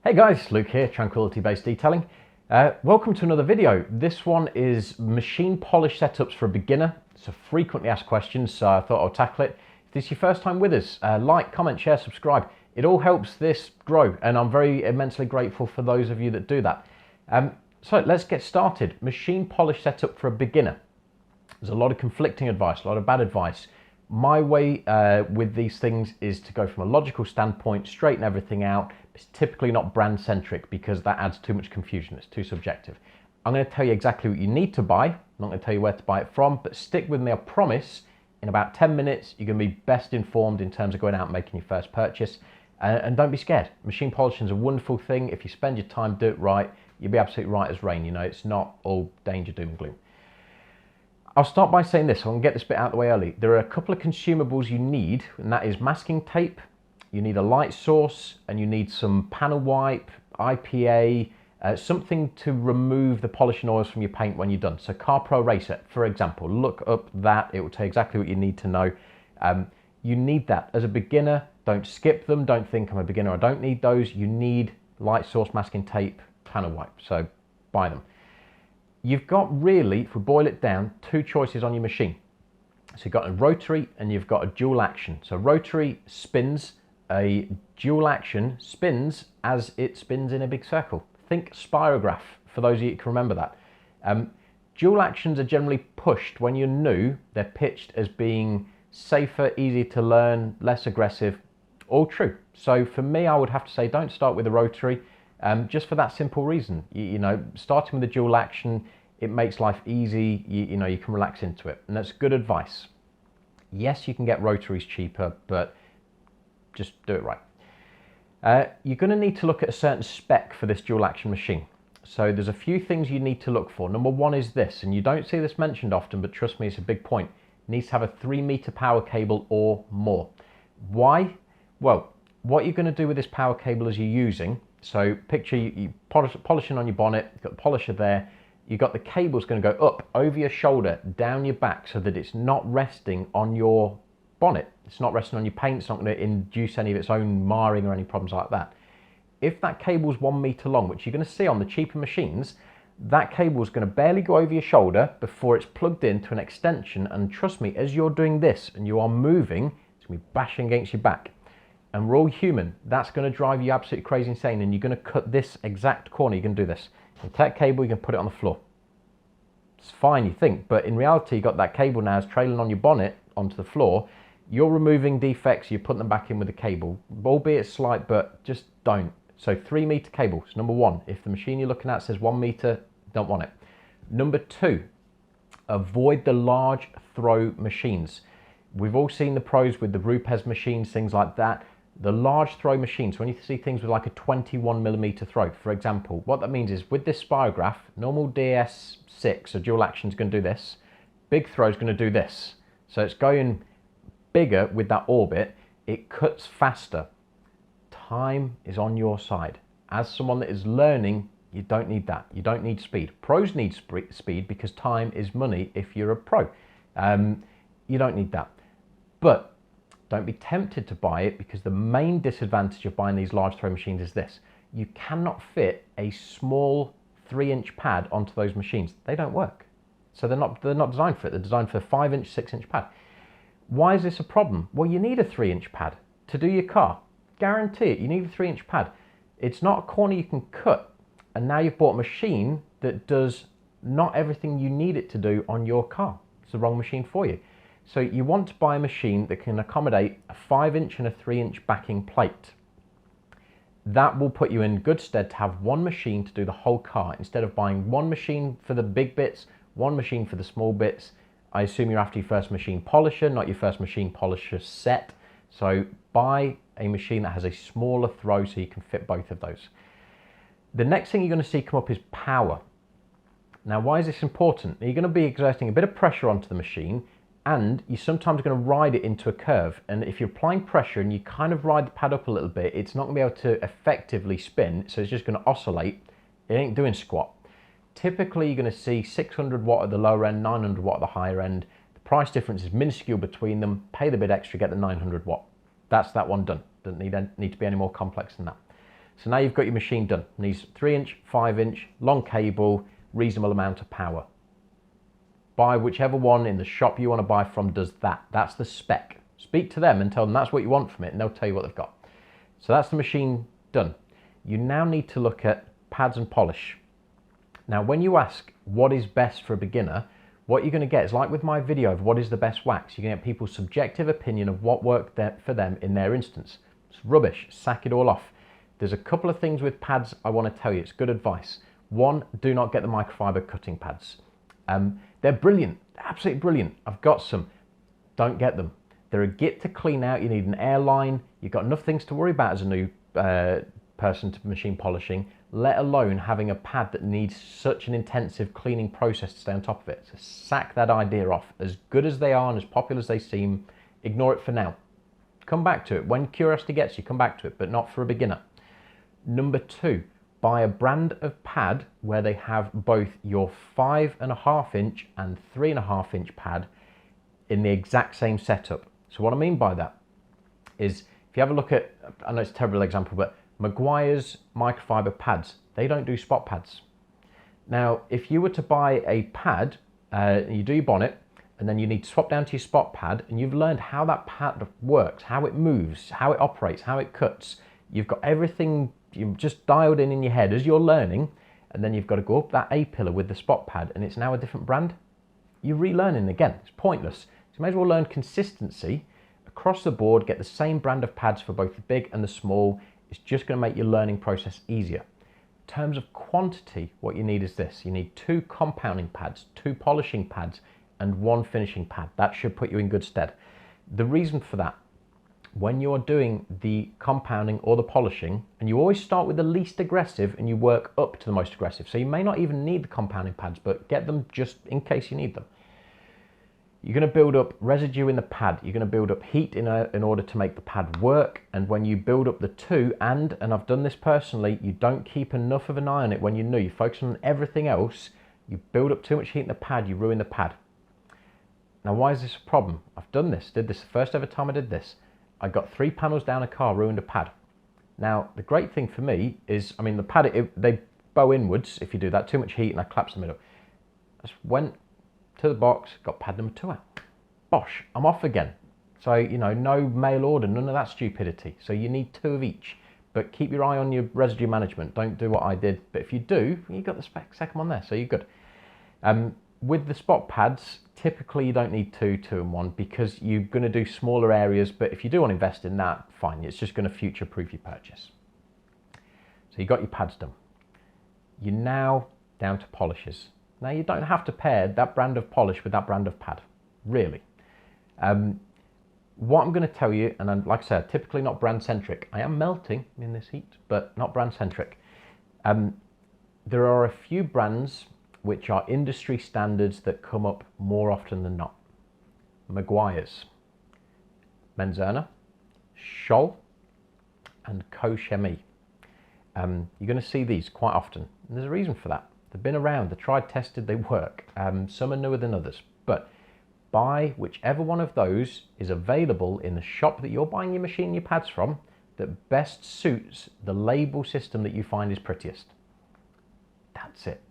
Hey guys, Luke here, Tranquility Based Detailing. Welcome to another video. This one is machine polish setups for a beginner. It's a frequently asked question, so I thought I'll tackle it. If this is your first time with us, like, comment, share, subscribe. It all helps this grow, and I'm very immensely grateful for those of you that do that. So let's get started. Machine polish setup for a beginner. There's a lot of conflicting advice, a lot of bad advice. My way with these things is to go from a logical standpoint, straighten everything out. It's typically not brand centric because that adds too much confusion. It's too subjective. I'm going to tell you exactly what you need to buy. I'm not going to tell you where to buy it from, but stick with me. I promise in about 10 minutes, you're going to be best informed in terms of going out and making your first purchase. And don't be scared. Machine polishing is a wonderful thing. If you spend your time, do it right, you'll be absolutely right as rain. You know, it's not all danger, doom and gloom. I'll start by saying this, so I can get this bit out of the way early. There are a couple of consumables you need, and that is masking tape, you need a light source, and you need some panel wipe, IPA, something to remove the polishing oils from your paint when you're done. So Car Pro Eraser, for example, look up that, it will tell you exactly what you need to know. You need that. As a beginner, don't skip them, don't think I'm a beginner, I don't need those. You need light source, masking tape, panel wipe, so buy them. You've got really, if we boil it down, two choices on your machine. So you've got a rotary and you've got a dual action. So rotary spins, a dual action spins as it spins in a big circle. Think spirograph, for those of you who can remember that. Dual actions are generally pushed when you're new. They're pitched as being safer, easier to learn, less aggressive. All true. So for me, I would have to say don't start with a rotary. Just for that simple reason, you know, starting with the dual action, it makes life easy, you know, you can relax into it, and that's good advice. Yes, you can get rotaries cheaper, but just do it right. You're going to need to look at a certain spec for this dual action machine. So there's a few things you need to look for. Number one is this, and you don't see this mentioned often, but trust me, it's a big point. It needs to have a 3-meter power cable or more. Why? Well, what you're going to do with this power cable as you're using, so picture you polishing on your bonnet, you've got the polisher there, you've got the cable's going to go up over your shoulder, down your back, so that it's not resting on your bonnet. It's not resting on your paint, it's not going to induce any of its own marring or any problems like that. If that cable's 1 meter long, which you're going to see on the cheaper machines, that cable's going to barely go over your shoulder before it's plugged into an extension, and trust me, as you're doing this and you are moving, it's going to be bashing against your back. And we're all human. That's going to drive you absolutely crazy insane, and you're going to cut this exact corner. You can do this. You can take that cable, you can put it on the floor. It's fine, you think, but in reality, you've got that cable now is trailing on your bonnet onto the floor. You're removing defects, you're putting them back in with the cable, albeit slight, but just don't. So 3-meter cables, number one. If the machine you're looking at says 1 meter, don't want it. Number two, avoid the large throw machines. We've all seen the pros with the Rupes machines, things like that. The large throw machines, when you see things with like a 21mm throw, for example, what that means is with this spirograph, normal DS6, a dual action, is going to do this. Big throw is going to do this. So it's going bigger with that orbit. It cuts faster. Time is on your side. As someone that is learning, you don't need that. You don't need speed. Pros need speed because time is money if you're a pro. You don't need that. But don't be tempted to buy it, because the main disadvantage of buying these large throw machines is this. You cannot fit a small 3-inch pad onto those machines. They don't work. So they're not designed for it. They're designed for a 5-inch, 6-inch pad. Why is this a problem? Well, you need a 3-inch pad to do your car. Guarantee it, you need a 3-inch pad. It's not a corner you can cut, and now you've bought a machine that does not everything you need it to do on your car. It's the wrong machine for you. So you want to buy a machine that can accommodate a 5-inch and a 3-inch backing plate. That will put you in good stead to have one machine to do the whole car, instead of buying one machine for the big bits, one machine for the small bits. I assume you're after your first machine polisher, not your first machine polisher set. So buy a machine that has a smaller throw so you can fit both of those. The next thing you're going to see come up is power. Now, why is this important? You're going to be exerting a bit of pressure onto the machine, and you're sometimes going to ride it into a curve. And if you're applying pressure and you kind of ride the pad up a little bit, it's not going to be able to effectively spin, so it's just going to oscillate. It ain't doing squat. Typically, you're going to see 600 watt at the lower end, 900 watt at the higher end. The price difference is minuscule between them. Pay the bit extra, get the 900 watt. That's that one done. Doesn't need to be any more complex than that. So now you've got your machine done. It needs 3-inch, 5-inch, long cable, reasonable amount of power. Buy whichever one in the shop you want to buy from does that. That's the spec. Speak to them and tell them that's what you want from it, and they'll tell you what they've got. So that's the machine done. You now need to look at pads and polish. Now, when you ask what is best for a beginner, what you're going to get is like with my video of what is the best wax. You're going to get people's subjective opinion of what worked for them in their instance. It's rubbish. Sack it all off. There's a couple of things with pads I want to tell you. It's good advice. One, do not get the microfiber cutting pads. They're brilliant, absolutely brilliant. I've got some. Don't get them. They're a git to clean out. You need an airline. You've got enough things to worry about as a new person to machine polishing, let alone having a pad that needs such an intensive cleaning process to stay on top of it. So sack that idea off. As good as they are and as popular as they seem, ignore it for now. Come back to it. When curiosity gets you, come back to it, but not for a beginner. Number 2, buy a brand of pad where they have both your 5.5-inch and 3.5-inch pad in the exact same setup. So what I mean by that is, if you have a look at, I know it's a terrible example, but Meguiar's microfiber pads, they don't do spot pads. Now, if you were to buy a pad, you do your bonnet, and then you need to swap down to your spot pad, and you've learned how that pad works, how it moves, how it operates, how it cuts. You've got everything you've just dialed in your head as you're learning, and then you've got to go up that A-pillar with the spot pad, and it's now a different brand. You're relearning again. It's pointless. So you may as well learn consistency across the board, get the same brand of pads for both the big and the small. It's just going to make your learning process easier. In terms of quantity, what you need is this. You need 2 compounding pads, 2 polishing pads, and 1 finishing pad. That should put you in good stead. The reason for that, when you're doing the compounding or the polishing, and you always start with the least aggressive and you work up to the most aggressive. So you may not even need the compounding pads, but get them just in case you need them. You're going to build up residue in the pad. You're going to build up heat in order to make the pad work. And when you build up the 2, and I've done this personally, you don't keep enough of an eye on it when you know. You focus on everything else. You build up too much heat in the pad, you ruin the pad. Now, why is this a problem? I've done this, did this the first ever time I did this. I got 3 panels down a car, ruined a pad. Now, the great thing for me is, I mean, the pad, they bow inwards if you do that, too much heat, and I collapse the middle. I just went to the box, got pad number 2 out. Bosh, I'm off again. So, you know, no mail order, none of that stupidity. So you need 2 of each, but keep your eye on your residue management. Don't do what I did. But if you do, you got the second one there, so you're good. With the spot pads, typically you don't need 2, 2 and 1, because you're going to do smaller areas. But if you do want to invest in that, fine. It's just going to future-proof your purchase. So you got your pads done. You're now down to polishes. Now, you don't have to pair that brand of polish with that brand of pad, really. What I'm going to tell you, and like I said, typically not brand-centric. I am melting in this heat, but not brand-centric. There are a few brands which are industry standards that come up more often than not. Meguiar's, Menzerner, Scholl, and Co-Chemie. You're going to see these quite often, and there's a reason for that. They've been around, they're tried, tested, they work. Some are newer than others, but buy whichever one of those is available in the shop that you're buying your machine and your pads from that best suits the label system that you find is prettiest. That's it.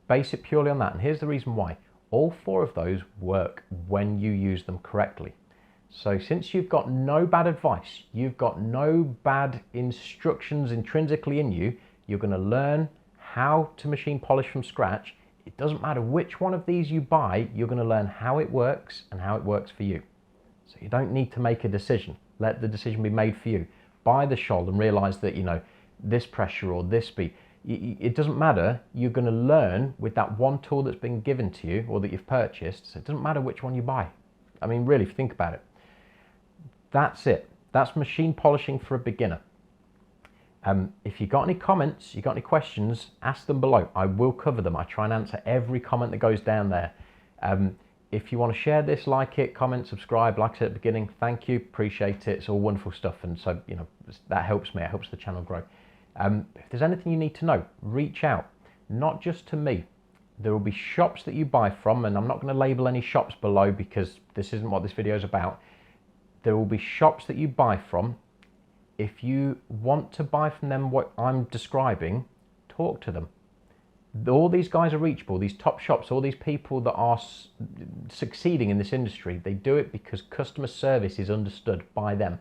Base it purely on that, and here's the reason why. All 4 of those work when you use them correctly. So since you've got no bad advice, you've got no bad instructions intrinsically in you, you're going to learn how to machine polish from scratch. It doesn't matter which one of these you buy, you're going to learn how it works and how it works for you. So you don't need to make a decision. Let the decision be made for you. Buy the Scholl and realize that, you know, this pressure or this speed, it doesn't matter. You're going to learn with that one tool that's been given to you or that you've purchased. So it doesn't matter which one you buy. I mean, really, if you think about it. That's it. That's machine polishing for a beginner. If you got any comments, you got any questions, ask them below. I will cover them. I try and answer every comment that goes down there. If you want to share this, like it, comment, subscribe, like I said at the beginning, thank you, appreciate it. It's all wonderful stuff, and so, you know, that helps me, it helps the channel grow. If there's anything you need to know, reach out, not just to me. There will be shops that you buy from, and I'm not going to label any shops below because this isn't what this video is about. There will be shops that you buy from. if you want to buy from them what I'm describing, talk to them. All these guys are reachable, these top shops, all these people that are succeeding in this industry, they do it because customer service is understood by them.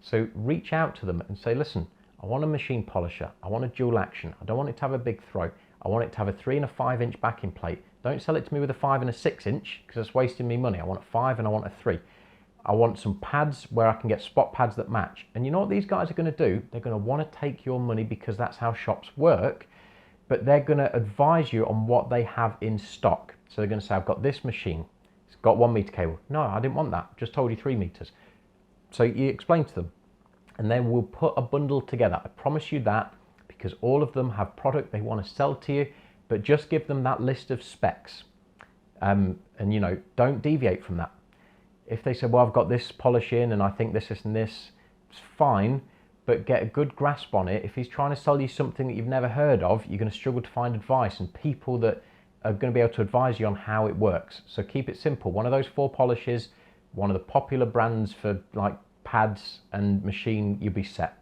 So reach out to them and say, listen, I want a machine polisher, I want a dual action, I don't want it to have a big throw, I want it to have a 3 and a 5 inch backing plate. Don't sell it to me with a 5 and a 6 inch because that's wasting me money. I want a 5 and I want a 3. I want some pads where I can get spot pads that match. And you know what these guys are going to do? They're going to want to take your money because that's how shops work, but they're going to advise you on what they have in stock. So they're going to say, I've got this machine, it's got 1 meter cable. No, I didn't want that, just told you 3 meters. So you explain to them and then we'll put a bundle together. I promise you that, because all of them have product they want to sell to you, but just give them that list of specs. And you know, don't deviate from that. If they say, well, I've got this polish in and I think this and this, it's fine, but get a good grasp on it. If he's trying to sell you something that you've never heard of, you're going to struggle to find advice and people that are going to be able to advise you on how it works. So keep it simple. One of those 4 polishes, one of the popular brands for like pads and machine, you'll be set.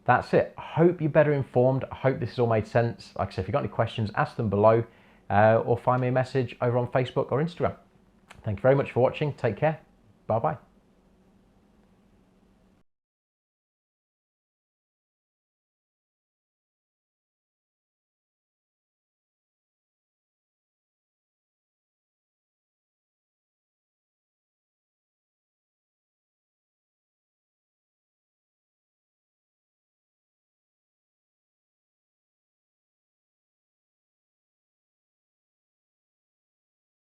That's it. I hope you're better informed. I hope this has all made sense. Like I said, if you've got any questions, ask them below or find me a message over on Facebook or Instagram. Thank you very much for watching. Take care. Bye-bye.